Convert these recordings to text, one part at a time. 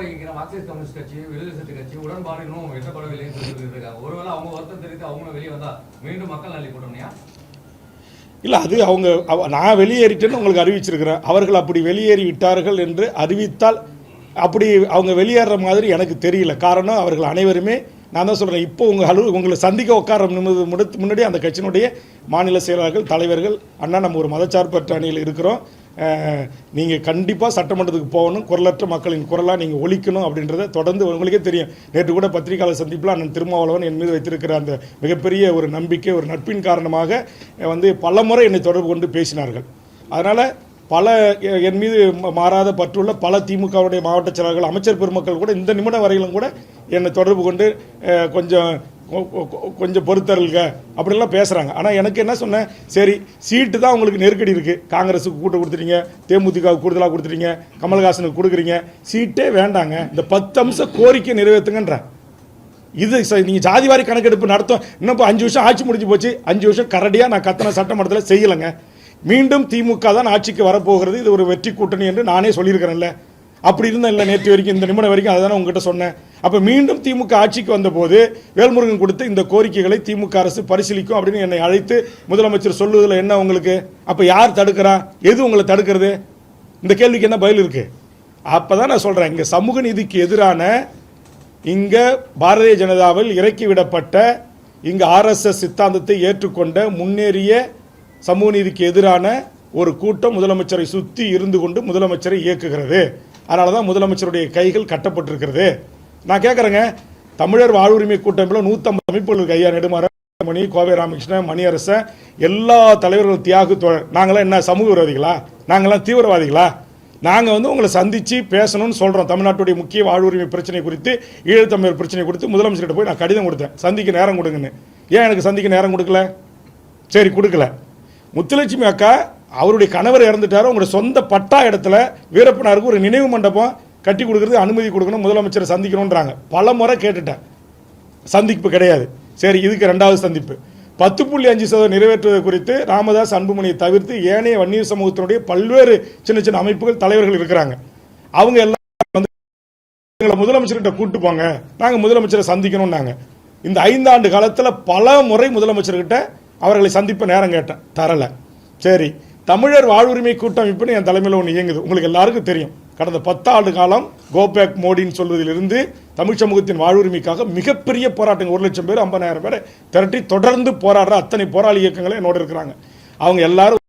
நிர்வகிக்கிற Marxist communist கட்சி, விடுதலை சிறுத்தை கட்சி உடன்பாடு இன்னும் எட்டப்படவில்லைன்னு சொல்லிட்டு இருக்காங்க. ஒருவேளை அவங்க வருத்தம் தெரிவித்து அவங்களும் வெளியே வந்தா மீண்டும் மக்கள் நலி கூட்டணியா? இல்லை, அது அவங்க நான் வெளியேறிட்டேன்னு உங்களுக்கு அறிவிச்சிருக்கிறேன். அவர்கள் அப்படி வெளியேறி விட்டார்கள் என்று அறிவித்தால் அப்படி அவங்க வெளியேற மாதிரி எனக்கு தெரியல. காரணம், அவர்கள் அனைவருமே, நான் தான் சொல்கிறேன், இப்போ உங்களை சந்திக்க உட்கார முன்னாடி அந்த கட்சியினுடைய மாநில செயலாளர்கள், தலைவர்கள், அண்ணா நம்ம ஒரு மதச்சார்பற்ற அணியில் இருக்கிறோம், நீங்கள் கண்டிப்பாக சட்டமன்றத்துக்கு போகணும், குரலற்ற மக்களின் குரலாக நீங்கள் ஒழிக்கணும் அப்படின்றத தொடர்ந்து உங்களுக்கே தெரியும். நேற்று கூட பத்திரிகையாளர் சந்திப்பில் அண்ணன் திருமாவளவன் என் மீது வைத்திருக்கிற அந்த மிகப்பெரிய ஒரு நம்பிக்கை, ஒரு நட்பின் காரணமாக பல முறை என்னை தொடர்பு கொண்டு பேசினார்கள். அதனால் பல என் மீது மாறாத பற்றுள்ள பல திமுகவுடைய மாவட்ட செயலாளர்கள், அமைச்சர் பெருமக்கள் கூட இந்த நிமிடம் வரையிலும் கூட என்னை தொடர்பு கொண்டு கொஞ்சம் பொறுத்தருள்க அப்படிலாம் பேசுகிறாங்க. ஆனால் எனக்கு என்ன சொன்னேன், சரி சீட்டு தான் உங்களுக்கு நெருக்கடி இருக்குது, காங்கிரஸுக்கு கூட்ட கொடுத்துட்டீங்க, தேமுதிகவுக்கு கூடுதலாக கொடுத்துட்டீங்க, கமல்ஹாசனுக்கு கொடுக்குறீங்க, சீட்டே வேண்டாங்க, இந்த 10 அம்ச கோரிக்கை நிறைவேற்றுங்கன்ற. இது நீங்கள் ஜாதிவாரி கணக்கெடுப்பு நடத்தும், இன்னும் இப்போ 5 வருஷம் ஆட்சி முடிஞ்சு போச்சு, 5 வருஷம் கரடியாக நான் கத்தனை சட்டமன்றத்தில் செய்யலைங்க. மீண்டும் திமுக தான் ஆட்சிக்கு வரப்போகிறது, இது ஒரு வெற்றி கூட்டணி என்று நானே சொல்லியிருக்கிறேன்ல. அப்படி இருந்தால் இல்லை, நேற்று வரைக்கும் இந்த நிமிடம் வரைக்கும் அதுதானே உங்ககிட்ட சொன்னேன். அப்போ மீண்டும் திமுக ஆட்சிக்கு வந்தபோது வேல்முருகன் கொடுத்த இந்த கோரிக்கைகளை திமுக அரசு பரிசீலிக்கும் அப்படின்னு என்னை அழைத்து முதலமைச்சர் சொல்லுவதில் என்ன உங்களுக்கு? அப்போ யார் தடுக்கிறா? எது உங்களை தடுக்கிறது? இந்த கேள்விக்கு என்ன பதில் இருக்குது? அப்போ தான் நான் சொல்கிறேன், இங்கே சமூக நீதிக்கு எதிரான, இங்கே பாரதிய ஜனதாவில் இறக்கிவிடப்பட்ட, இங்கே RSS சித்தாந்தத்தை ஏற்றுக்கொண்ட முன்னேறிய சமூக நீதிக்கு எதிரான ஒரு கூட்டம் முதலமைச்சரை சுற்றி இருந்து கொண்டு முதலமைச்சரை இயக்குகிறது. அதனால தான் முதலமைச்சருடைய கைகள் கட்டப்பட்டிருக்கிறது. நான் கேட்குறேங்க, தமிழர் வாழ்வுரிமை கூட்டமைப்பில் 150 அமைப்புகள் இருக்கு. ஐயா நெடுமாறன், கோவை ராமகிருஷ்ணன், மணியரசன், எல்லா தலைவர்களும், தியாகு தோழர். நாங்களாம் என்ன சமூக விரோதிகளா? நாங்களாம் தீவிரவாதிகளா? நாங்கள் உங்களை சந்தித்து பேசணும்னு சொல்கிறோம். தமிழ்நாட்டுடைய முக்கிய வாழ்வுரிமை பிரச்சனை குறித்து, ஈழத்தமிழர் பிரச்சனை குறித்து முதலமைச்சர்கிட்ட போய் நான் கடிதம் கொடுத்தேன், சந்திக்க நேரம் கொடுங்கன்னு. ஏன் எனக்கு சந்திக்க நேரம் கொடுக்கல? சரி, கொடுக்கல. முத்துலட்சுமி அக்கா அவருடைய கணவர் இறந்துட்டார், உங்களுடைய சொந்த பட்டா இடத்துல வீரப்பனாருக்கு ஒரு நினைவு மண்டபம் கட்டி கொடுக்கறது அனுமதி கொடுக்கணும், முதலமைச்சரை சந்திக்கணுன்றாங்க. பல முறை கேட்டுட்டேன், சந்திப்பு கிடையாது. சரி, இதுக்கு 2வது சந்திப்பு 10.5% நிறைவேற்றுவது குறித்து ராமதாஸ், அன்புமணியை தவிர்த்து ஏனைய வன்னியர் சமூகத்தினுடைய பல்வேறு சின்ன சின்ன அமைப்புகள், தலைவர்கள் இருக்கிறாங்க. அவங்க எல்லாம் முதலமைச்சர்கிட்ட கூட்டு போங்க, நாங்கள் முதலமைச்சரை சந்திக்கணும்னாங்க. இந்த 5 ஆண்டு காலத்தில் பல முறை முதலமைச்சர்கிட்ட அவர்களை சந்திப்ப நேரம் கேட்டேன், தரல. சரி, தமிழர் வாழ்வுரிமை கூட்டமைப்புன்னு என் தலைமையில் ஒன்று இயங்குது, உங்களுக்கு எல்லாருக்கும் தெரியும். கடந்த 10 ஆண்டு காலம் கோபேக் மோடின்னு சொல்வதிலிருந்து தமிழ் சமூகத்தின் வாழ்வுரிமைக்காக மிகப்பெரிய போராட்டங்கள், 1 லட்சம் பேர் 50,000 பேரை திரட்டி தொடர்ந்து போராடுற அத்தனை போராளி இயக்கங்களே என்னோட இருக்கிறாங்க. அவங்க எல்லாரும்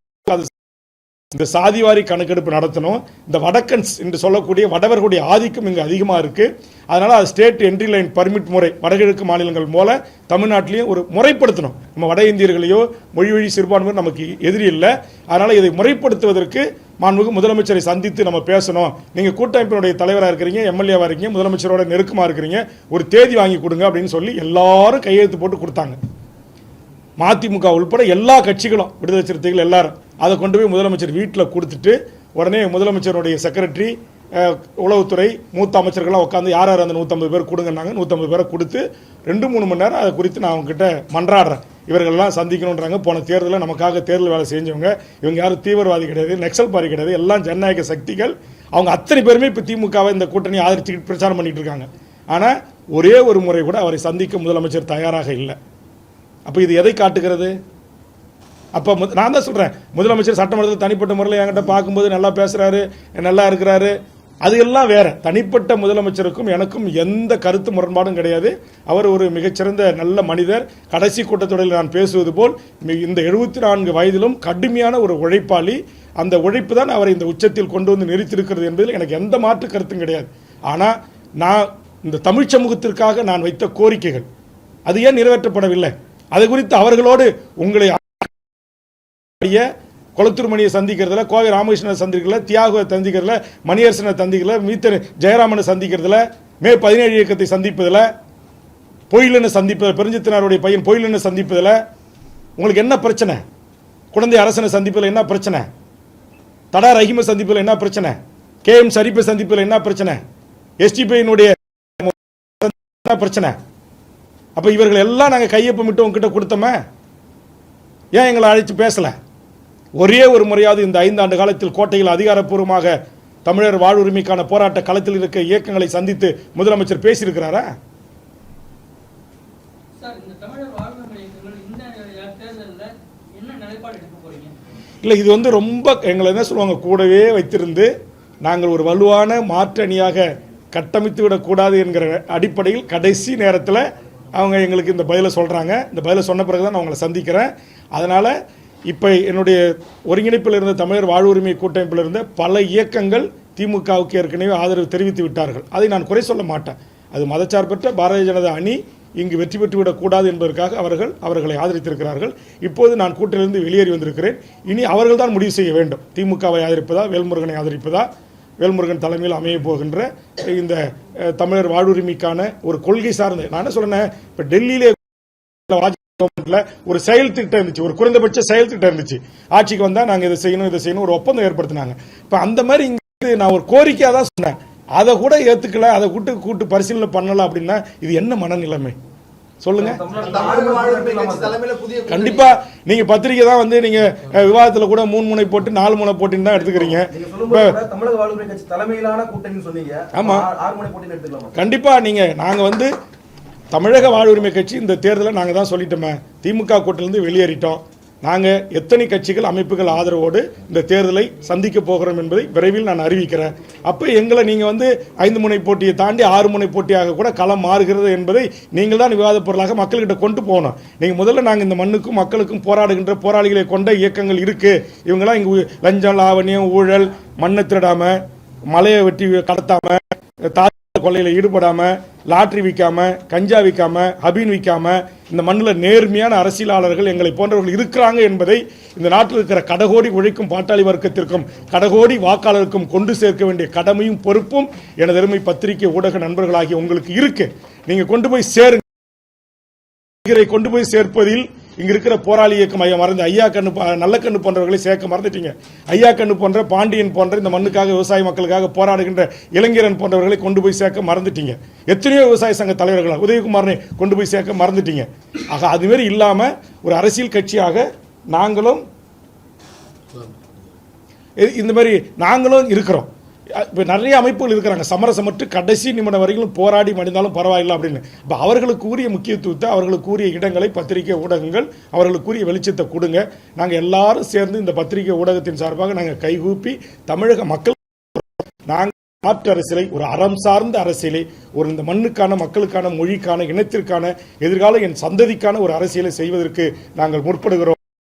இந்த சாதிவாரி கணக்கெடுப்பு நடத்தணும். இந்த வடக்கன்ஸ் என்று சொல்லக்கூடிய வடவர்களுடைய ஆதிக்கம் இங்கு அதிகமாக இருக்குது. அதனால் அது ஸ்டேட் என்ட்ரி லைன் பர்மிட் முறை வடகிழக்கு மாநிலங்கள் மூல தமிழ்நாட்டிலையும் ஒரு முறைப்படுத்தணும். நம்ம வட இந்தியர்களையோ மொழி வழி சிறுபான்மையோ நமக்கு எதிரி இல்லை. அதனால் இதை முறைப்படுத்துவதற்கு மாண்புமிகு முதலமைச்சரை சந்தித்து நம்ம பேசணும். நீங்கள் கூட்டமைப்பினுடைய தலைவராக இருக்கிறீங்க, எம்எல்ஏவாக இருக்கீங்க, முதலமைச்சரோட நெருக்கமாக இருக்கிறீங்க, ஒரு தேதி வாங்கி கொடுங்க அப்படின்னு சொல்லி எல்லாரும் கையெழுத்து போட்டு கொடுத்தாங்க. மதிமுக உள்பட எல்லா கட்சிகளும், விடுதலை சிறுத்தைகள் எல்லாரும் அதை கொண்டு போய் முதலமைச்சர் வீட்டில் கொடுத்துட்டு, உடனே முதலமைச்சருடைய செக்ரட்டரி, உளவுத்துறை, மூத்த அமைச்சர்கள்லாம் உட்காந்து யார் யார் அந்த 150 பேர் கொடுங்கன்னாங்க. 150 பேரை கொடுத்து 2-3 மணி நேரம் அதை குறித்து நான் அவங்ககிட்ட மன்றாடுறேன். இவர்கள்லாம் சந்திக்கணுன்றாங்க. போன தேர்தலில் நமக்காக தேர்தல் வேலை செஞ்சவங்க, இவங்க யாரும் தீவிரவாதி கிடையாது, நக்சல் பாரி கிடையாது, எல்லாம் ஜனநாயக சக்திகள். அவங்க அத்தனை பேருமே இப்போ திமுகவை இந்த கூட்டணி ஆதரிச்சு பிரச்சாரம் பண்ணிட்டு இருக்காங்க. ஆனால் ஒரே ஒரு முறை கூட அவரை சந்திக்க முதலமைச்சர் தயாராக இல்லை. அப்போ இது எதை காட்டுகிறது? அப்போ நான் தான் சொல்கிறேன், முதலமைச்சர் சட்டமன்றத்தில் தனிப்பட்ட முறையில் என்கிட்ட பார்க்கும்போது நல்லா பேசுகிறாரு, நல்லா இருக்கிறாரு, அது எல்லாம் வேற. தனிப்பட்ட முதலமைச்சருக்கும் எனக்கும் எந்த கருத்து முரண்பாடும் கிடையாது. அவர் ஒரு மிகச்சிறந்த நல்ல மனிதர். கடைசி கூட்டத்தொடரில் நான் பேசுவது போல் இந்த 74 வயதிலும் கடுமையான ஒரு உழைப்பாளி. அந்த உழைப்பு தான் அவரை இந்த உச்சத்தில் கொண்டு வந்து நிறுத்தியிருக்கிறது என்பதில் எனக்கு எந்த மாற்று கருத்தும் கிடையாது. ஆனால் நான் இந்த தமிழ் சமூகத்திற்காக நான் வைத்த கோரிக்கைகள் அது ஏன் நிறைவேற்றப்படவில்லை? அது குறித்து அவர்களோடு உங்களை கொளத்தூர் மணியை சந்திக்கிறதுல, கோவை ராமகிருஷ்ணனை சந்திக்கிறதுல, தியாகுவை சந்திக்கிறதுல, மணியரசனை சந்திக்கிறதுல, மீத்தர் ஜெயராமனை சந்திக்கிறதுல, மே 17 இயக்கத்தை சந்திப்பதில், பொயிலனை சந்திப்பதில், பெருஞ்சித்தனாருடைய பையன் பொயிலனை சந்திப்பதில் உங்களுக்கு என்ன பிரச்சனை? குழந்தை அரசனை சந்திப்பதில் என்ன பிரச்சனை? தடா ரஹீமை சந்திப்பதில் என்ன பிரச்சனை? KM ஷரீஃபை சந்திப்பதில் என்ன பிரச்சனை? STPனுடைய என்ன பிரச்சனை? அப்போ இவர்கள் எல்லாம் நாங்கள் கையொப்பமிட்டு உங்ககிட்ட கொடுத்தோமே, ஏன் எங்களை அழைத்து பேசலை? ஒரே ஒரு முறையாவது இந்த 5 ஆண்டு காலத்தில் கோட்டையில் அதிகாரப்பூர்வமாக தமிழர் வாழ்வுரிமைக்கான போராட்ட களத்தில் இருக்க இயக்கங்களை சந்தித்து முதலமைச்சர் பேசியிருக்கிறாரா? இல்லை, இது வந்து ரொம்ப எங்களை என்ன சொல்லுவாங்க, கூடவே வைத்திருந்து நாங்கள் ஒரு வலுவான மாற்று அணியாக கட்டமைத்து விடக்கூடாது என்கிற அடிப்படையில் கடைசி நேரத்தில் அவங்க எங்களுக்கு இந்த பதிலை சொல்கிறாங்க. இந்த பதிலை சொன்ன பிறகு தான் நான் அவங்களை சந்திக்கிறேன். அதனால் இப்போ என்னுடைய ஒருங்கிணைப்பில் இருந்த தமிழர் வாழ்வுரிமை கூட்டமைப்பில் இருந்த பல இயக்கங்கள் திமுகவுக்கு ஏற்கனவே ஆதரவு தெரிவித்து விட்டார்கள். அதை நான் குறை சொல்ல மாட்டேன். அது மதச்சார்பற்ற பாரதிய ஜனதா அணி இங்கு வெற்றி பெற்றுவிடக்கூடாது என்பதற்காக அவர்களை ஆதரித்திருக்கிறார்கள். இப்போது நான் கூட்டிலிருந்து வெளியேறி வந்திருக்கிறேன். இனி அவர்கள் தான் முடிவு செய்ய வேண்டும். திமுகவை ஆதரிப்பதா, வேல்முருகனை ஆதரிப்பதா, வேல்முருகன் தலைமையில் அமைய போகின்ற இந்த தமிழர் வாழ்வுரிமைக்கான ஒரு கொள்கை சார்ந்த, நான் என்ன சொல்றேன், இப்போ டெல்லியிலே ஒரு செயல் திட்டம் இருந்துச்சு, ஒரு குறைந்தபட்ச செயல் திட்டம் இருந்துச்சு. ஆட்சிக்கு வந்தா நாங்க இதை செய்யணும் ஒரு ஒப்பந்தம் ஏற்படுத்தினாங்க. இப்ப அந்த மாதிரி இங்க நான் ஒரு கோரிக்கையா தான் சொன்னேன். அதை கூட ஏத்துக்கல, அதை கூட்டு பரிசீலனை பண்ணல அப்படின்னா இது என்ன மனநிலைமை சொல்லுங்க? கண்டிப்பா நீங்க பத்திரிகை தான் வந்து நீங்க விவாதத்துல கூட 3 முனை போட்டு 4 முனை போட்டின்னு தான் எடுத்துக்கிறீங்க. தமிழக வாழ்வுரிமை கட்சி தலைமையிலான கூட்டணி சொன்னீங்க. ஆமா, 6 முனை போட்டின்னு எடுத்துக்கலாமா? கண்டிப்பா நாங்க வந்து தமிழக வாழ்வுரிமை கட்சி இந்த தேர்தலை நாங்க தான் சொல்லிட்டோமே, திமுக கூட்டிலிருந்து வெளியேறிட்டோம். நாங்கள் எத்தனை கட்சிகள் அமைப்புகள் ஆதரவோடு இந்த தேர்தலை சந்திக்க போகிறோம் என்பதை விரைவில் நான் அறிவிக்கிறேன். அப்போ எங்களை நீங்கள் வந்து 5 முனை போட்டியை தாண்டி 6 முனை போட்டியாக கூட களம் மாறுகிறது என்பதை நீங்கள் தான் விவாத பொருளாக மக்கள்கிட்ட கொண்டு போகணும். நீங்கள் முதல்ல நாங்கள் இந்த மண்ணுக்கும் மக்களுக்கும் போராடுகின்ற போராளிகளை கொண்ட இயக்கங்கள் இருக்குது. இவங்கெல்லாம் இங்கே லஞ்சம், லாவணியம், ஊழல், மண்ணை திருடாமல், மலையை வெட்டி கடத்தாமல், கொள்ளையில் ஈடுபடாம, லாட்டரி விற்காம, கஞ்சா விற்காம, ஹபீன் விற்காம இந்த மண்ணில் நேர்மையான அரசியலாளர்கள் எங்களை போன்றவர்கள் இருக்கிறாங்க என்பதை இந்த நாட்டில் இருக்கிற கடகோடி உழைக்கும் பாட்டாளி வர்க்கத்திற்கும் கடகோடி வாக்காளருக்கும் கொண்டு சேர்க்க வேண்டிய கடமையும் பொறுப்பும் எனது அருமை பத்திரிகை ஊடக நண்பர்களாகிய உங்களுக்கு இருக்கு. நீங்க கொண்டு போய் சேருங்க. கொண்டு போய் சேர்ப்பதில் இங்க இருக்கிற போராளி இயக்கம் மறந்து ஐயா கண்ணு, நல்ல கண்ணு போன்றவர்களை சேர்க்க மறந்துட்டீங்க. ஐயா கண்ணு போன்ற, பாண்டியன் போன்ற இந்த மண்ணுக்காக விவசாய மக்களுக்காக போராடுகின்ற இளைஞரன் போன்றவர்களை கொண்டு போய் சேர்க்க மறந்துட்டீங்க. எத்தனையோ விவசாய சங்க தலைவர்கள் உதயகுமாரனை கொண்டு போய் சேர்க்க மறந்துட்டீங்க. ஆக அதுமாரி இல்லாம ஒரு அரசியல் கட்சியாக நாங்களும் இந்த மாதிரி நாங்களும் இருக்கிறோம். இப்போ நிறைய அமைப்புகள் இருக்கிறாங்க, சமரசமற்று கடைசி நிமிடம் வரைக்கும் போராடி மடிந்தாலும் பரவாயில்லை அப்படின்னு. இப்போ அவர்களுக்கு உரிய முக்கியத்துவத்தை, அவர்களுக்கு உரிய இடங்களை பத்திரிகை ஊடகங்கள் அவர்களுக்கு உரிய வெளிச்சத்தை கொடுங்க. நாங்கள் எல்லாரும் சேர்ந்து இந்த பத்திரிகை ஊடகத்தின் சார்பாக நாங்கள் கைகூப்பி தமிழக மக்கள் நாங்கள் மாற்று அரசியலை, ஒரு அறம் சார்ந்த அரசியலை, ஒரு இந்த மண்ணுக்கான, மக்களுக்கான, மொழிக்கான, இனத்திற்கான, எதிர்கால என் சந்ததிக்கான ஒரு அரசியலை செய்வதற்கு நாங்கள் முற்படுகிறோம்.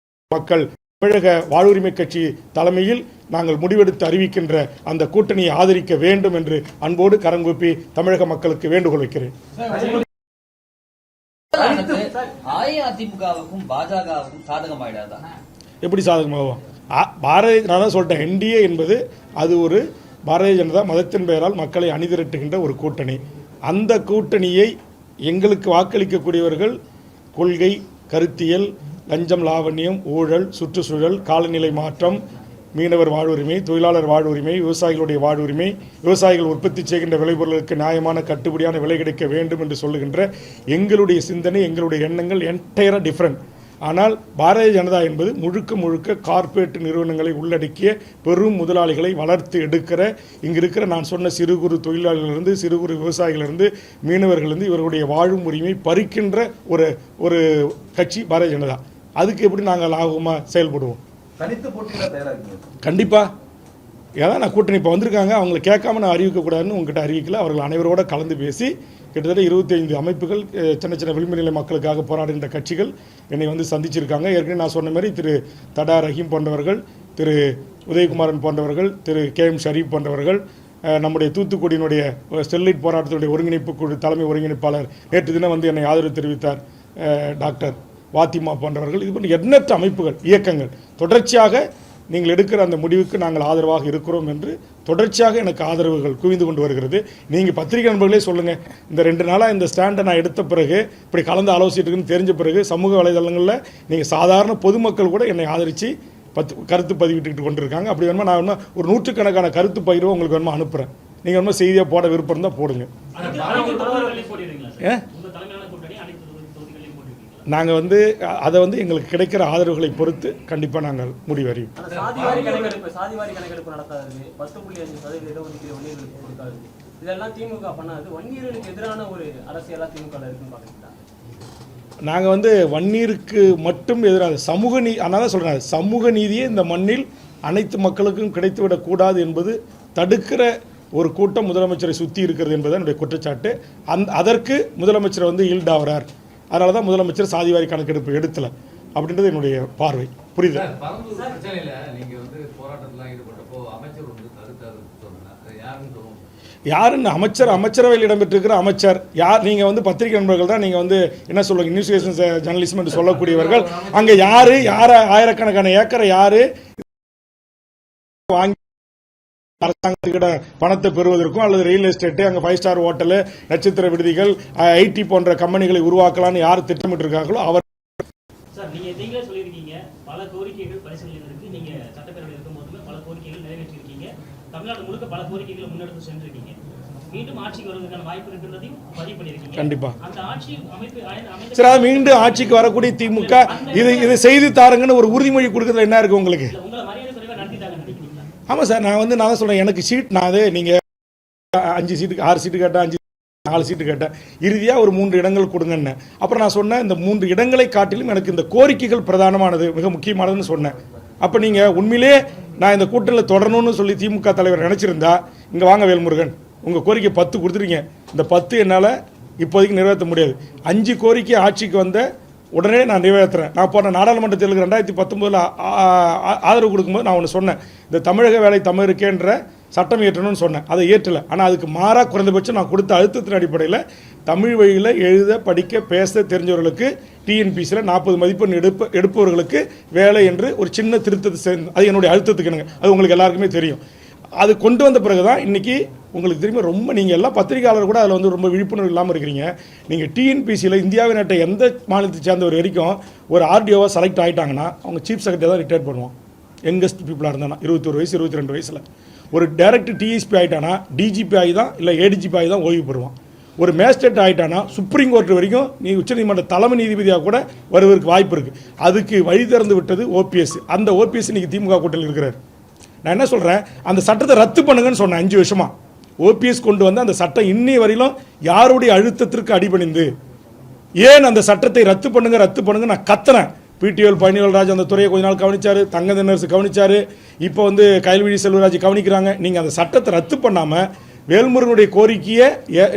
மக்கள் தமிழக வாழ்வுரிமை கட்சி தலைமையில் நாங்கள் முடிவெடுத்து அறிவிக்கின்ற அந்த கூட்டணியை ஆதரிக்க வேண்டும் என்று அன்போடு கரங்கூப்பி தமிழக மக்களுக்கு வேண்டுகோள் வைக்கிறேன். அதிமுகவுக்கும் பாஜகவுக்கும் சாதகமாயிடாதா? எப்படி சாதகமாகும்? பாரதிய, நான் தான் சொல்லிட்டேன், என்டிஏ என்பது அது ஒரு பாரதிய ஜனதா மதத்தின் பெயரால் மக்களை அணிதிரட்டுகின்ற ஒரு கூட்டணி. அந்த கூட்டணியை எங்களுக்கு வாக்களிக்கக்கூடியவர்கள் கொள்கை, கருத்தியல், லஞ்சம், லாவண்யம், ஊழல், சுற்றுச்சூழல், காலநிலை மாற்றம், மீனவர் வாழ்வுரிமை, தொழிலாளர் வாழ்வுரிமை, விவசாயிகளுடைய வாழ்வுரிமை, விவசாயிகள் உற்பத்தி செய்கின்ற விளைபொருளுக்கு நியாயமான கட்டுப்படியான விலை கிடைக்க வேண்டும் என்று சொல்லுகின்ற எங்களுடைய சிந்தனை, எங்களுடைய எண்ணங்கள் என்டையராக டிஃப்ரெண்ட். ஆனால் பாரதிய ஜனதா என்பது முழுக்க முழுக்க கார்ப்பரேட் நிறுவனங்களை உள்ளடக்கிய பெரும் முதலாளிகளை வளர்த்து எடுக்கிற, இங்கு இருக்கிற நான் சொன்ன சிறு குறு தொழிலாளர்களிலிருந்து, சிறு குறு விவசாயிகளிலிருந்து, மீனவர்களிலிருந்து இவர்களுடைய வாழும் உரிமை பறிக்கின்ற ஒரு கட்சி பாரதிய ஜனதா. அதுக்கு எப்படி நாங்கள் லாபமாக செயல்படுவோம்? கண்டிப்பா. ஏதாவது நான் கூட்டணி இப்போ வந்திருக்காங்க, அவங்களை கேட்காம நான் அறிவிக்கக்கூடாதுன்னு உங்ககிட்ட அறிவிக்கல. அவர்கள் அனைவரோட கலந்து பேசி கிட்டத்தட்ட 25 அமைப்புகள், சின்ன சின்ன விளிம்பு நிலை மக்களுக்காக போராடுகின்ற கட்சிகள் என்னை வந்து சந்திச்சிருக்காங்க. ஏற்கனவே நான் சொன்ன மாதிரி திரு தடா ரஹீம் போன்றவர்கள், திரு உதயகுமாரன் போன்றவர்கள், திரு KM ஷரீப் போன்றவர்கள், நம்முடைய தூத்துக்குடியினுடைய ஸ்டெர்லைட் போராட்டத்தினுடைய ஒருங்கிணைப்பு குழு தலைமை ஒருங்கிணைப்பாளர் நேற்று தினம் வந்து என்னை ஆதரவு தெரிவித்தார் டாக்டர் வாத்திமா போன்றவர்கள். இது போன்ற எண்ணற்ற அமைப்புகள், இயக்கங்கள் தொடர்ச்சியாக நீங்கள் எடுக்கிற அந்த முடிவுக்கு நாங்கள் ஆதரவாக இருக்கிறோம் என்று தொடர்ச்சியாக எனக்கு ஆதரவுகள் குவிந்து கொண்டு வருகிறது. நீங்கள் பத்திரிகை நண்பர்களே சொல்லுங்கள், இந்த 2 நாளாக இந்த ஸ்டாண்டை நான் எடுத்த பிறகு, இப்படி கலந்து ஆலோசிட்டுருக்குன்னு தெரிஞ்ச பிறகு சமூக வலைதளங்களில் நீங்கள் சாதாரண பொதுமக்கள் கூட என்னை ஆதரித்து கருத்து பதிவிட்டுக்கிட்டு கொண்டிருக்காங்க. அப்படி வேணுமா நான் வேணுமா ஒரு 100கணக்கான கருத்து பகிர்வு உங்களுக்கு வேணுமா அனுப்புகிறேன். நீங்கள் வேணுமா செய்தியாக போட விருப்பம் தான் போடுங்க. நாங்கள் வந்து அதை வந்து எங்களுக்கு கிடைக்கிற ஆதரவுகளை பொறுத்து கண்டிப்பாக நாங்கள் முடிவறியும். சாதிவாரி கணக்கெடுப்பு நடத்தாது, 10.5% ஒதுக்கீடு வன்னியர்களுக்கு கொடுக்காது, இதெல்லாம் திமுக பண்ணாது. வன்னியர்களுக்கு எதிரான ஒரு அரசியலா திமுக இருக்குன்னு பாக்குறீங்களா? நாங்கள் வந்து வன்னியருக்கு மட்டும் எதிராக சமூக அதனால சொல்கிறேன், சமூக நீதியே இந்த மண்ணில் அனைத்து மக்களுக்கும் கிடைத்துவிடக்கூடாது என்பது தடுக்கிற ஒரு கூட்டம் முதலமைச்சரை சுற்றி இருக்கிறது என்பது என்னுடைய குற்றச்சாட்டு. அதற்கு முதலமைச்சர் வந்து ஈல்டாகிறார். அதனால தான் முதலமைச்சர் சாதிவாரி கணக்கெடுப்பு எடுத்தல அப்படின்றது என்னுடைய பார்வை. புரியுது? பிரச்சனையில நீங்க வந்து போராட்டத்தில் ஈடுபட்டப்போ அமைச்சர் வந்து கருத்தாரு சொன்னாங்க, யாருன்னு சொல்லுவோம்? யாருன்னு அமைச்சரவையில் இடம்பெற்றிருக்கிற அமைச்சர் யார்? நீங்கள் வந்து பத்திரிகை நண்பர்கள் தான், நீங்கள் வந்து என்ன சொல்லுவாங்க, இன்வெஸ்டிகேஷன் ஜேர்னலிசம் என்று சொல்லக்கூடியவர்கள். அங்கே யார் ஆயிரக்கணக்கான ஏக்கரை யார் வாங்கி அரசாங்கத்துக்கிட்ட பணத்தை பெறுவதற்கும் அல்லது ரியல் எஸ்டேட்டு, அங்கே 5 ஸ்டார் ஹோட்டலு, நட்சத்திர விடுதிகள், ஐடி போன்ற கம்பெனிகளை உருவாக்கலாம்னு யார் திட்டமிட்டிருக்காங்களோ அவர். சார், நீங்களே சொல்லியிருக்கீங்க பல கோரிக்கைகள் பரிசீலனையில் இருக்கு. நீங்க சட்டப்பேரவையில் இருக்கும் போதுமே பல கோரிக்கைகள் நிறைவேற்றிருக்கீங்க. தமிழ்நாடு முழுக்க பல கோரிக்கைகளை முன்னெடுத்து சென்றிருக்கீங்க. மீண்டும் ஆட்சிக்கு வருவதற்கான வாய்ப்பு இருக்கிறதையும் பதிவு பண்ணியிருக்கீங்க. கண்டிப்பா அந்த ஆட்சி அமைப்பு சரி, அது மீண்டும் ஆட்சிக்கு வரக்கூடிய திமுக இது செய்து தாருங்கன்னு ஒரு உறுதிமொழி கொடுக்கறதுல என்ன இருக்கு உங்களுக்கு? உங்களை மரியாதை குறைவா நடத்திட்டாங்க நினைக்கிறீங்களா? ஆமாம் சார், நான் தான் சொல்கிறேன், எனக்கு சீட் நான் நீங்கள் 5 சீட்டுக்கு 6 சீட்டு கேட்டேன், 4 சீட்டு கேட்டேன், இறுதியாக ஒரு 3 இடங்கள் கொடுங்கன்னு. அப்புறம் நான் சொன்னேன், இந்த 3 இடங்களை காட்டிலும் எனக்கு இந்த கோரிக்கைகள் பிரதானமானது, மிக முக்கியமானதுன்னு சொன்னேன். அப்போ நீங்கள் உண்மையிலே நான் இந்த கூட்டணியில் தொடரணும்னு சொல்லி திமுக தலைவர் நினச்சிருந்தா, இங்கே வாங்க வேல்முருகன், உங்கள் கோரிக்கை 10 கொடுத்துருங்க. இந்த 10 என்னால் இப்போதைக்கு நிறைவேற்ற முடியாது. 5 கோரிக்கை ஆட்சிக்கு வந்த உடனே நான் நிறைவேற்றுறேன். நான் போன நாடாளுமன்ற தேர்தலுக்கு 2019 ஆதரவு கொடுக்கும்போது நான் ஒன்று சொன்னேன், இந்த தமிழக வேலை தமிழுக்கேன்ற சட்டம் இயற்றணும்னு சொன்னேன். அதை ஏற்றலை. ஆனால் அதுக்கு மாறாக குறைந்தபட்சம் நான் கொடுத்த அழுத்தத்தின் அடிப்படையில் தமிழ் வழியில் எழுத படிக்க பேச தெரிஞ்சவர்களுக்கு டிஎன்பிசியில் 40 மதிப்பெண் எடுப்பவர்களுக்கு வேலை என்று ஒரு சின்ன திருத்தத்தை சேர்ந்து, அது என்னுடைய அழுத்தத்துக்குனுங்க, அது உங்களுக்கு எல்லாருக்குமே தெரியும். அது கொண்டு வந்த பிறகு தான் இன்றைக்கி உங்களுக்கு திரும்ப ரொம்ப நீங்கள் எல்லாம் பத்திரிகையாளர் கூட அதில் வந்து ரொம்ப விழிப்புணர்வு இல்லாமல் இருக்கிறீங்க. நீங்கள் டிஎன்பிசியில் இந்தியாவின் நாட்டை எந்த மாநிலத்தை சேர்ந்தவர் வரைக்கும் ஒரு ஆர்டிஓவாக செலக்ட் ஆகிட்டாங்கன்னா அவங்க சீஃப் செக்ரட்டரி தான் ரிட்டையர் பண்ணுவோம். யங்கஸ்ட் பீப்புளாக இருந்தானா 21 வயசு 22 வயசில் ஒரு டைரக்ட் டிஎஸ்பி ஆகிட்டானா டிஜிபி ஆகி தான் இல்லை ஏடிஜிபி ஆகி தான் ஓய்வு பெறுவான். ஒரு மேஜிஸ்ட்ரேட் ஆகிட்டானா சுப்ரீம் கோர்ட் வரைக்கும் நீ உச்சநீதிமன்ற தலைமை நீதிபதியாக கூட வருவதற்கு வாய்ப்பு இருக்குது. அதுக்கு வழி திறந்து விட்டது ஓபிஎஸ். அந்த ஓபிஎஸ் இன்றைக்கி திமுக கூட்டணியில் இருக்கிறார். நான் என்ன சொல்கிறேன், அந்த சட்டத்தை ரத்து பண்ணுங்கன்னு சொன்னேன் 5 வருஷமாக. ஓபிஎஸ் கொண்டு வந்து அந்த சட்டம் இன்னி வரையிலும் யாருடைய அழுத்தத்திற்கு அடிபணிந்து ஏன் அந்த சட்டத்தை ரத்து பண்ணுங்க நான் கத்துறேன். பிடிஎல் பழனிவேல்ராஜ் அந்த துறையை கொஞ்ச நாள் கவனிச்சாரு, தங்க தென்னரசு கவனிச்சாரு, இப்போ வந்து கைல்விழி செல்வராஜ் கவனிக்கிறாங்க. நீங்கள் அந்த சட்டத்தை ரத்து பண்ணாமல் வேல்முருகனுடைய கோரிக்கையை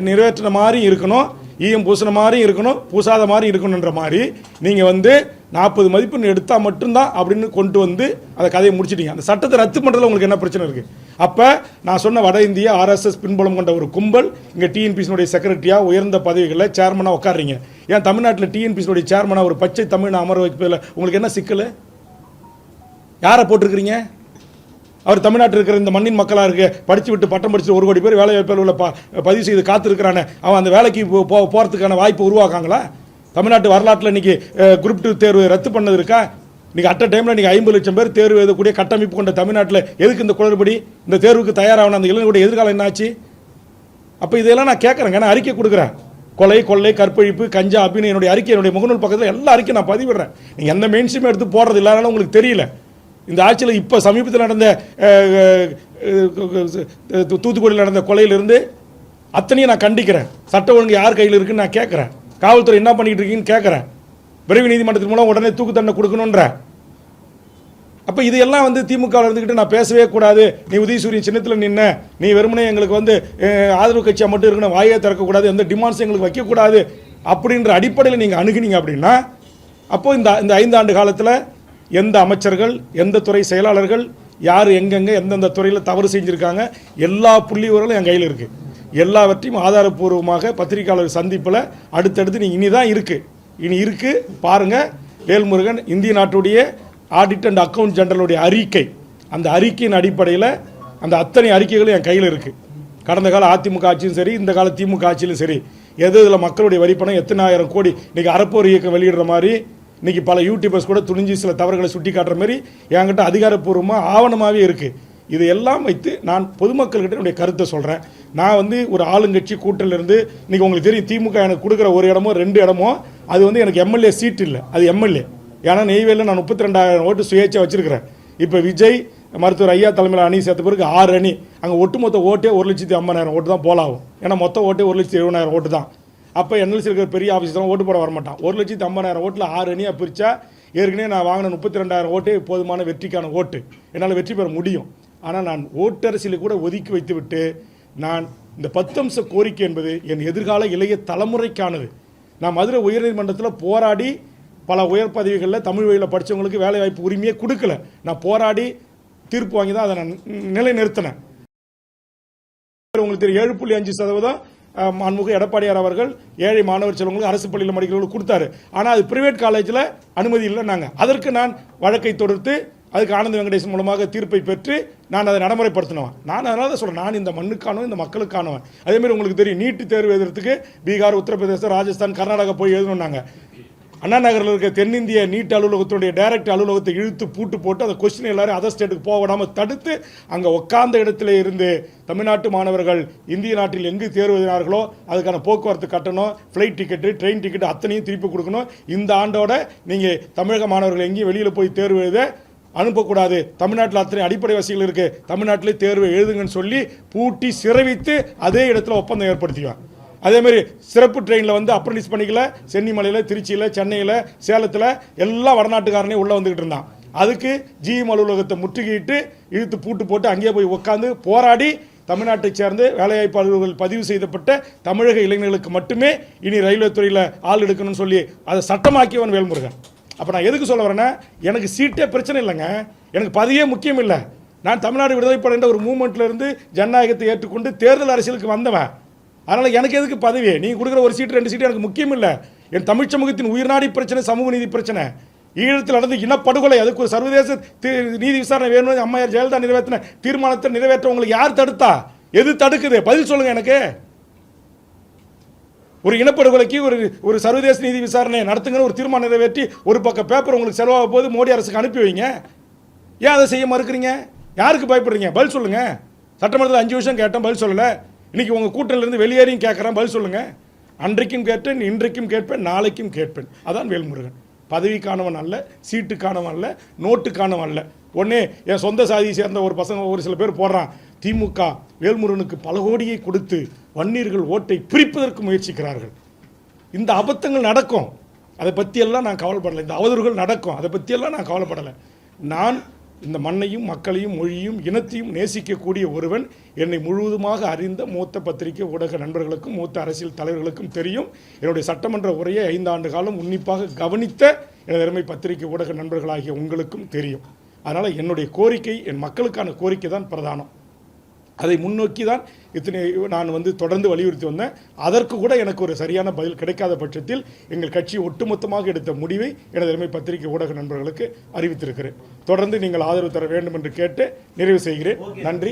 நிறைவேற்றின மாதிரி இருக்கணும், ஈயம் பூசின மாதிரி இருக்கணும், பூசாத மாதிரி இருக்கணுன்ற மாதிரி நீங்கள் வந்து 40 மதிப்பெண் எடுத்தால் மட்டும்தான் அப்படின்னு கொண்டு வந்து அந்த கதையை முடிச்சிட்டீங்க. அந்த சட்டத்தை ரத்து பண்ணுறதுல உங்களுக்கு என்ன பிரச்சனை இருக்குது? அப்போ நான் சொன்ன வட இந்திய RSS பின்புலம் கொண்ட ஒரு கும்பல் இங்கே டிஎன்பிசினுடைய செக்ரட்டரியாக உயர்ந்த பதவிகளில் சேர்மனாக உட்காடுறீங்க. ஏன் தமிழ்நாட்டில் டிஎன்பிசினுடைய சேர்மனாக ஒரு பச்சை தமிழ் அமர வைப்பதில் உங்களுக்கு என்ன சிக்கல்? யாரை போட்டிருக்கிறீங்க? அவர் தமிழ்நாட்டில் இருக்கிற இந்த மண்ணின் மக்களாக இருக்கு, படித்து விட்டு பட்டம் படித்து 1 கோடி பேர் வேலை வாய்ப்பில் உள்ள பதிவு செய்து காத்திருக்கிறானே, அவன் அந்த வேலைக்கு போகிறதுக்கான வாய்ப்பு உருவாக்காங்களா? தமிழ்நாட்டு வரலாற்றில் இன்றைக்கி குரூப் 2 தேர்வு ரத்து பண்ணது இருக்கா? இன்றைக்கி அட் டைமில் நீங்கள் 50 லட்சம் பேர் தேர்வு எழுதக்கூடிய கட்டமைப்பு கொண்ட தமிழ்நாட்டில் எதுக்கு இந்த குளறுபடி? இந்த தேர்வுக்கு தயாராகணும் அந்த இளைஞர்களுடைய எதிர்காலம் என்னாச்சு? அப்போ இதெல்லாம் நான் கேட்குறேங்க, நான் அறிக்கை கொடுக்குறேன். கொள்ளை கற்பழிப்பு கஞ்சா அப்படின்னு என்னுடைய அறிக்கை, என்னுடைய முகநூல் பக்கத்தில் எல்லா அறிக்கையும் நான் பதிவிடுறேன். நீங்கள் எந்த மெயின் ஸ்ட்ரீம் எடுத்து போடுறது இல்லாதனால உங்களுக்கு தெரியல. இந்த ஆட்சியில் இப்போ சமீபத்தில் நடந்த தூத்துக்குடியில் நடந்த கொலையிலிருந்து அத்தனையும் நான் கண்டிக்கிறேன். சட்ட ஒழுங்கு யார் கையில் இருக்குன்னு நான் கேட்குறேன். காவல்துறை என்ன பண்ணிக்கிட்டு இருக்கீங்கன்னு கேட்குறேன். விரைவு நீதிமன்றத்தின் மூலம் உடனே தூக்கு தண்டனை கொடுக்கணுன்ற. அப்போ இது எல்லாம் வந்து திமுக இருந்துக்கிட்டு நான் பேசவே கூடாது, நீ உதயசூரியன் சின்னத்தில் நின்ன, நீ வெறுமனே எங்களுக்கு வந்து ஆதரவு கட்சியாக மட்டும் இருக்கணும், வாயே திறக்கக்கூடாது, எந்த டிமாண்ட்ஸும் எங்களுக்கு வைக்கக்கூடாது அப்படின்ற அடிப்படையில் நீங்கள் அணுகுனீங்க அப்படின்னா, அப்போது இந்த 5 ஆண்டு காலத்தில் எந்த அமைச்சர்கள் எந்த துறை செயலாளர்கள் யார் எங்கெங்கே எந்தெந்த துறையில் தவறு செஞ்சுருக்காங்க எல்லா புள்ளிவிவரங்களும் என் கையில் இருக்குது. எல்லாவற்றையும் ஆதாரப்பூர்வமாக பத்திரிகையாளர் சந்திப்பில் அடுத்தடுத்து நீங்கள் இனி இருக்குது பாருங்கள். வேல்முருகன் இந்திய நாட்டுடைய ஆடிட் அண்ட் அக்கவுண்ட் ஜெனரலுடைய அறிக்கை, அந்த அறிக்கையின் அடிப்படையில் அந்த அத்தனை அறிக்கைகளும் என் கையில் இருக்குது. கடந்த கால அதிமுக ஆட்சியும் சரி, இந்த கால திமுக ஆட்சியிலும் சரி, இதில் மக்களுடைய வரிப்பணம் எத்தனை ஆயிரம் கோடி இன்றைக்கி அறப்போர் இயக்கம் வெளியிடுற மாதிரி இன்றைக்கி பல யூடியூபர்ஸ் கூட துணிஞ்சு சில தவறுகளை சுட்டி காட்டுற மாதிரி என்கிட்ட அதிகாரப்பூர்வமாக ஆவணமாகவே இருக்குது. இது எல்லாம் வைத்து நான் பொதுமக்கள்கிட்ட என்னுடைய கருத்தை சொல்கிறேன். நான் வந்து ஒரு ஆளுங்கட்சி கூட்டணிலிருந்து இன்றைக்கி உங்களுக்கு தெரியும், திமுக எனக்கு கொடுக்குற 1 இடமோ 2 இடமோ அது வந்து எனக்கு எம்எல்ஏ சீட் இல்லை, அது எம்எல்ஏ. ஏன்னா நெய்வேலியில் நான் 32,000 ஓட்டு சுயேட்சை வச்சிருக்கிறேன். இப்போ விஜய் மருத்துவர் ஐயா தலைமையில் அணி சேர்த்த பிறகு 6 அணி, அங்கே ஒட்டுமொத்த ஓட்டே 1,50,000 ஓட்டு தான் போலாகும். ஏன்னா மொத்த ஓட்டே 1,70,000 ஓட்டு தான். அப்போ என்எல்சி இருக்கிற பெரிய ஆஃபீஸர்லாம் ஓட்டு போட வரமாட்டான். 1,50,000 ஓட்டில் 6 அணியாக பிரித்தா ஏற்கனவே நான் வாங்கின 32,000 ஓட்டே போதுமான வெற்றிக்கான ஓட்டு, என்னால் வெற்றி பெற முடியும். ஆனால் நான் ஓட்டரசியலை கூட ஒதுக்கி வைத்துவிட்டு நான் இந்த 10 அம்ச கோரிக்கை என்பது என் எதிர்கால இளைய தலைமுறைக்கானது. நான் மதுரை உயர்நீதிமன்றத்தில் போராடி பல உயர் பதவிகளில் தமிழ் வழியில் படித்தவங்களுக்கு வேலை வாய்ப்பு உரிமையே கொடுக்கல. நான் போராடி தீர்ப்பு வாங்கி தான் அதை நான் நிலைநிறுத்தினேன். உங்களுக்கு தெரியும் 7.5% மாண்புமிகு எடப்பாடியார் அவர்கள் ஏழை மாணவர் செல்வங்களுக்கு அரசு பள்ளியில் படிக்கிறவங்களுக்கு கொடுத்தாரு. ஆனால் அது பிரைவேட் காலேஜில் அனுமதி இல்லைன்னாங்க. அதற்கு நான் வழக்கை தொடுத்து அதுக்கு ஆனந்த வெங்கடேசன் மூலமாக தீர்ப்பை பெற்று நான் அதை நடைமுறைப்படுத்தினவன். நான் அதனால தான் சொல்கிறேன், நான் இந்த மண்ணுக்கானவன், இந்த மக்களுக்கானவன். அதேமாதிரி உங்களுக்கு தெரியும், நீட்டு தேர்வு எழுதுறதுக்கு பீகார், உத்தரப்பிரதேசம், ராஜஸ்தான், கர்நாடகா போய் எழுதணுன்னாங்க. அண்ணா நகரில் இருக்க தென்னிந்திய நீட் அலுவலகத்துடைய டைரக்ட் அலுவலகத்தை இழுத்து பூட்டு போட்டு அந்த கொஸ்டின் எல்லாரும் அதர் ஸ்டேட்டுக்கு போக விடாமல் தடுத்து அங்கே உட்கார்ந்த இடத்துல இருந்து தமிழ்நாட்டு மாணவர்கள் இந்திய நாட்டில் எங்கு தேர்வு எழுதினார்களோ அதுக்கான போக்குவரத்து கட்டணம், ஃப்ளைட் டிக்கெட்டு, ட்ரெயின் டிக்கெட்டு அத்தனையும் திருப்பி கொடுக்கணும். இந்த ஆண்டோட நீங்கள் தமிழக மாணவர்கள் எங்கேயும் வெளியில் போய் தேர்வு எழுத அனுப்பக்கூடாது, தமிழ்நாட்டில் அத்தனை அடிப்படை வசதிகள் இருக்குது, தமிழ்நாட்டிலே தேர்வு எழுதுங்கன்னு சொல்லி பூட்டி சிறைவித்து அதே இடத்துல ஒப்பந்தம் ஏற்படுத்திக்குவேன். அதேமாதிரி சிறப்பு ட்ரெயினில் வந்து அப்ரண்டிஸ் பண்ணிக்கல, சென்னிமலையில், திருச்சியில், சென்னையில், சேலத்தில் எல்லாம் வடநாட்டுக்காரனே உள்ளே வந்துக்கிட்டு இருந்தான். அதுக்கு ஜிஎம் அலுவலகத்தை முற்றுகையிட்டு இழுத்து பூட்டு போட்டு அங்கேயே போய் உட்காந்து போராடி தமிழ்நாட்டை சேர்ந்து வேலைவாய்ப்பு அலுவலர்கள் பதிவு செய்யப்பட்ட தமிழக இளைஞர்களுக்கு மட்டுமே இனி ரயில்வே துறையில் ஆள் எடுக்கணும்னு சொல்லி அதை சட்டமாக்கியவன் வேல்முருகன். அப்போ நான் எதுக்கு சொல்ல வரேன்னா, எனக்கு சீட்டே பிரச்சனை இல்லைங்க, எனக்கு பதவியே முக்கியம் இல்லை. நான் தமிழ்நாடு விடுதலைப்படைன்ற ஒரு மூவ்மெண்ட்டில் இருந்து ஜனநாயகத்தை ஏற்றுக்கொண்டு தேர்தல் அரசியலுக்கு வந்தவன். அதனால் எனக்கு எதுக்கு பதவி? நீங்கள் கொடுக்குற ஒரு சீட்டு 2 சீட்டு எனக்கு முக்கியம் இல்லை. என் தமிழ் சமூகத்தின் உயிர்நாடி பிரச்சனை, சமூக நீதி பிரச்சனை, ஈழத்தில் நடந்த இனப்படுகொலை, அதுக்கு ஒரு சர்வதேச நீதி விசாரணை வேணும்னு அம்மையார் ஜெயலலிதா நிறைவேற்றின தீர்மானத்தை நிறைவேற்ற உங்களுக்கு யார் தடுத்தா? எது தடுக்குது? பதில் சொல்லுங்கள் எனக்கு. ஒரு இனப்படுகொலைக்கு ஒரு சர்வதேச நீதி விசாரணை நடத்துங்கன்னு ஒரு தீர்மானம் நிறைவேற்றி ஒரு பக்கம் பேப்பர் உங்களுக்கு செலவாக போது மோடி அரசுக்கு அனுப்பி வைங்க. ஏன் அதை செய்ய மறுக்கிறீங்க? யாருக்கு பயப்படுறீங்க? பதில் சொல்லுங்கள். சட்டமன்றத்தில் 5 வருஷம் கேட்டேன், பதில் சொல்லலை. இன்றைக்கி உங்கள் கூட்டணியிலேருந்து வெளியேறியும் கேட்குறேன், பதில் சொல்லுங்கள். அன்றைக்கும் கேட்டேன், இன்றைக்கும் கேட்பேன், நாளைக்கும் கேட்பேன். அதான் வேல்முருகன். பதவிக்கானவன் அல்ல, சீட்டுக்கானவன் அல்ல, நோட்டுக்கானவன் அல்ல. உடனே என் சொந்த சாதியை சேர்ந்த ஒரு பசங்க ஒரு சில பேர் போடுறான், திமுக வேல்முருகனுக்கு பல கோடியை கொடுத்து வன்னியர்கள் ஓட்டை பிரிப்பதற்கு முயற்சிக்கிறார்கள். இந்த அபத்தங்கள் நடக்கும், அதை பற்றியெல்லாம் நான் கவலைப்படலை. இந்த அவதூறுகள் நடக்கும், அதை பற்றியெல்லாம் நான் கவலைப்படலை. நான் இந்த மண்ணையும் மக்களையும் மொழியும் இனத்தையும் நேசிக்கக்கூடிய ஒருவன். என்னை முழுவதுமாக அறிந்த மூத்த பத்திரிகை ஊடக நண்பர்களுக்கும் மூத்த அரசியல் தலைவர்களுக்கும் தெரியும். என்னுடைய சட்டமன்ற உரையை 5 ஆண்டு காலம் உன்னிப்பாக கவனித்த எனது அருமை பத்திரிகை ஊடக நண்பர்களாகிய உங்களுக்கும் தெரியும். அதனால் என்னுடைய கோரிக்கை, என் மக்களுக்கான கோரிக்கை தான் பிரதானம். அதை முன்னோக்கி தான் நான் தொடர்ந்து வலியுறுத்தி வந்தேன். அதற்கு கூட எனக்கு ஒரு சரியான பதில் கிடைக்காத பட்சத்தில் எங்கள் கட்சி ஒட்டுமொத்தமாக எடுத்த முடிவை எனது அருமை பத்திரிகை ஊடக நண்பர்களுக்கு அறிவித்திருக்கிறேன். தொடர்ந்து நீங்கள் ஆதரவு தர வேண்டும் என்று கேட்டு நிறைவு செய்கிறேன். நன்றி.